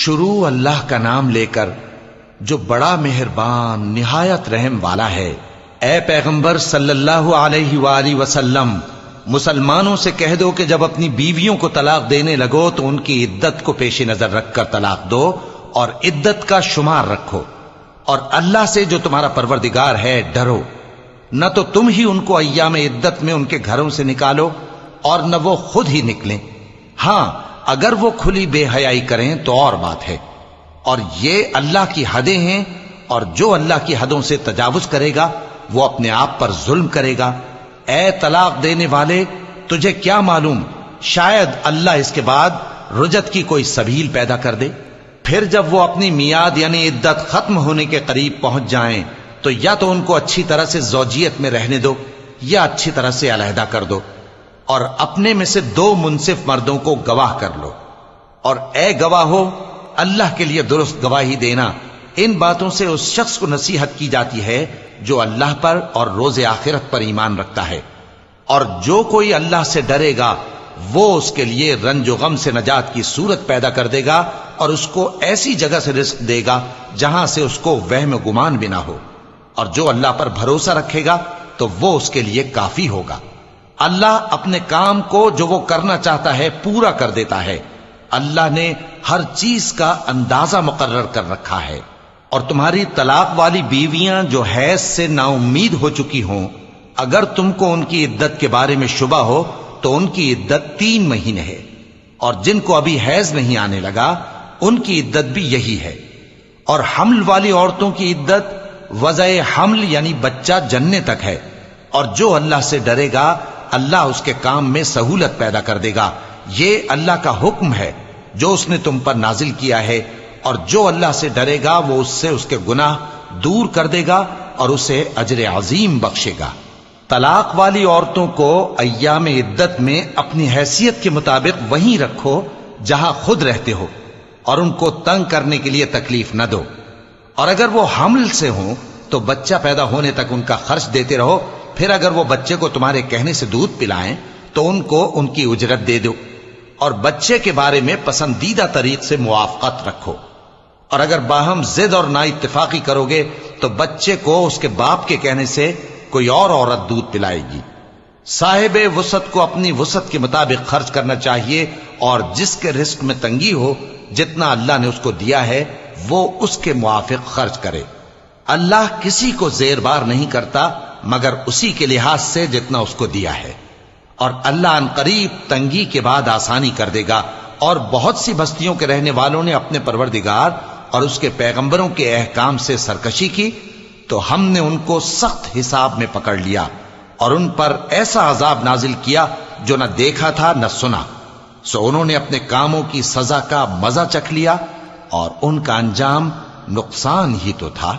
شروع اللہ کا نام لے کر جو بڑا مہربان نہایت رحم والا ہے۔ اے پیغمبر صلی اللہ علیہ وآلہ وسلم، مسلمانوں سے کہہ دو کہ جب اپنی بیویوں کو طلاق دینے لگو تو ان کی عدت کو پیش نظر رکھ کر طلاق دو اور عدت کا شمار رکھو، اور اللہ سے جو تمہارا پروردگار ہے ڈرو۔ نہ تو تم ہی ان کو ایام عدت میں ان کے گھروں سے نکالو اور نہ وہ خود ہی نکلیں، ہاں اگر وہ کھلی بے حیائی کریں تو اور بات ہے، اور یہ اللہ کی حدیں ہیں، اور جو اللہ کی حدوں سے تجاوز کرے گا وہ اپنے آپ پر ظلم کرے گا۔ اے طلاق دینے والے، تجھے کیا معلوم، شاید اللہ اس کے بعد رجعت کی کوئی سبیل پیدا کر دے۔ پھر جب وہ اپنی میعاد یعنی عدت ختم ہونے کے قریب پہنچ جائیں تو یا تو ان کو اچھی طرح سے زوجیت میں رہنے دو یا اچھی طرح سے علیحدہ کر دو، اور اپنے میں سے 2 منصف مردوں کو گواہ کر لو، اور اے گواہو، اللہ کے لیے درست گواہی دینا۔ ان باتوں سے اس شخص کو نصیحت کی جاتی ہے جو اللہ پر اور روز آخرت پر ایمان رکھتا ہے، اور جو کوئی اللہ سے ڈرے گا وہ اس کے لیے رنج و غم سے نجات کی صورت پیدا کر دے گا، اور اس کو ایسی جگہ سے رزق دے گا جہاں سے اس کو وہم و گمان بھی نہ ہو، اور جو اللہ پر بھروسہ رکھے گا تو وہ اس کے لیے کافی ہوگا۔ اللہ اپنے کام کو جو وہ کرنا چاہتا ہے پورا کر دیتا ہے۔ اللہ نے ہر چیز کا اندازہ مقرر کر رکھا ہے۔ اور تمہاری طلاق والی بیویاں جو حیض سے نا امید ہو چکی ہوں، اگر تم کو ان کی عدت کے بارے میں شبہ ہو تو ان کی عدت 3 مہینے ہے، اور جن کو ابھی حیض نہیں آنے لگا ان کی عدت بھی یہی ہے۔ اور حمل والی عورتوں کی عدت وضع حمل یعنی بچہ جننے تک ہے، اور جو اللہ سے ڈرے گا اللہ اس کے کام میں سہولت پیدا کر دے گا۔ یہ اللہ کا حکم ہے جو اس نے تم پر نازل کیا ہے، اور جو اللہ سے ڈرے گا وہ اس سے اس کے گناہ دور کر دے گا اور اسے اجر عظیم بخشے گا۔ طلاق والی عورتوں کو ایام عدت میں اپنی حیثیت کے مطابق وہیں رکھو جہاں خود رہتے ہو، اور ان کو تنگ کرنے کے لیے تکلیف نہ دو، اور اگر وہ حمل سے ہوں تو بچہ پیدا ہونے تک ان کا خرچ دیتے رہو، پھر اگر وہ بچے کو تمہارے کہنے سے دودھ پلائیں تو ان کو ان کی اجرت دے دو، اور بچے کے بارے میں پسندیدہ طریق سے موافقت رکھو، اور اگر باہم ضد اور نا اتفاقی کرو گے تو بچے کو اس کے باپ کے کہنے سے کوئی اور عورت دودھ پلائے گی۔ صاحب وسعت کو اپنی وسعت کے مطابق خرچ کرنا چاہیے، اور جس کے رزق میں تنگی ہو جتنا اللہ نے اس کو دیا ہے وہ اس کے موافق خرچ کرے۔ اللہ کسی کو زیر بار نہیں کرتا مگر اسی کے لحاظ سے جتنا اس کو دیا ہے، اور اللہ ان قریب تنگی کے بعد آسانی کر دے گا۔ اور بہت سی بستیوں کے رہنے والوں نے اپنے پروردگار اور اس کے پیغمبروں کے احکام سے سرکشی کی تو ہم نے ان کو سخت حساب میں پکڑ لیا، اور ان پر ایسا عذاب نازل کیا جو نہ دیکھا تھا نہ سنا، سو انہوں نے اپنے کاموں کی سزا کا مزہ چکھ لیا، اور ان کا انجام نقصان ہی تو تھا۔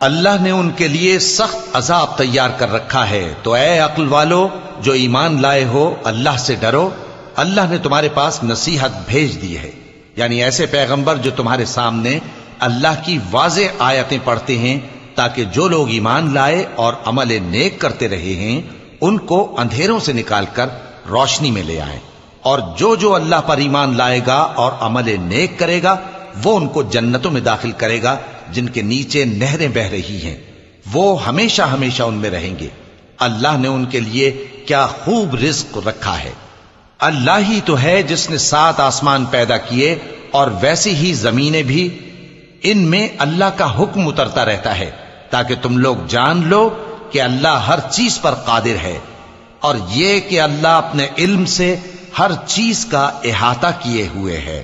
اللہ نے ان کے لیے سخت عذاب تیار کر رکھا ہے، تو اے عقل والو جو ایمان لائے ہو اللہ سے ڈرو۔ اللہ نے تمہارے پاس نصیحت بھیج دی ہے، یعنی ایسے پیغمبر جو تمہارے سامنے اللہ کی واضح آیتیں پڑھتے ہیں تاکہ جو لوگ ایمان لائے اور عمل نیک کرتے رہے ہیں ان کو اندھیروں سے نکال کر روشنی میں لے آئیں، اور جو اللہ پر ایمان لائے گا اور عمل نیک کرے گا وہ ان کو جنتوں میں داخل کرے گا جن کے نیچے نہریں بہ رہی ہیں، وہ ہمیشہ ہمیشہ ان میں رہیں گے۔ اللہ نے ان کے لیے کیا خوب رزق رکھا ہے۔ اللہ ہی تو ہے جس نے 7 آسمان پیدا کیے اور ویسی ہی زمینیں بھی، ان میں اللہ کا حکم اترتا رہتا ہے تاکہ تم لوگ جان لو کہ اللہ ہر چیز پر قادر ہے، اور یہ کہ اللہ اپنے علم سے ہر چیز کا احاطہ کیے ہوئے ہے۔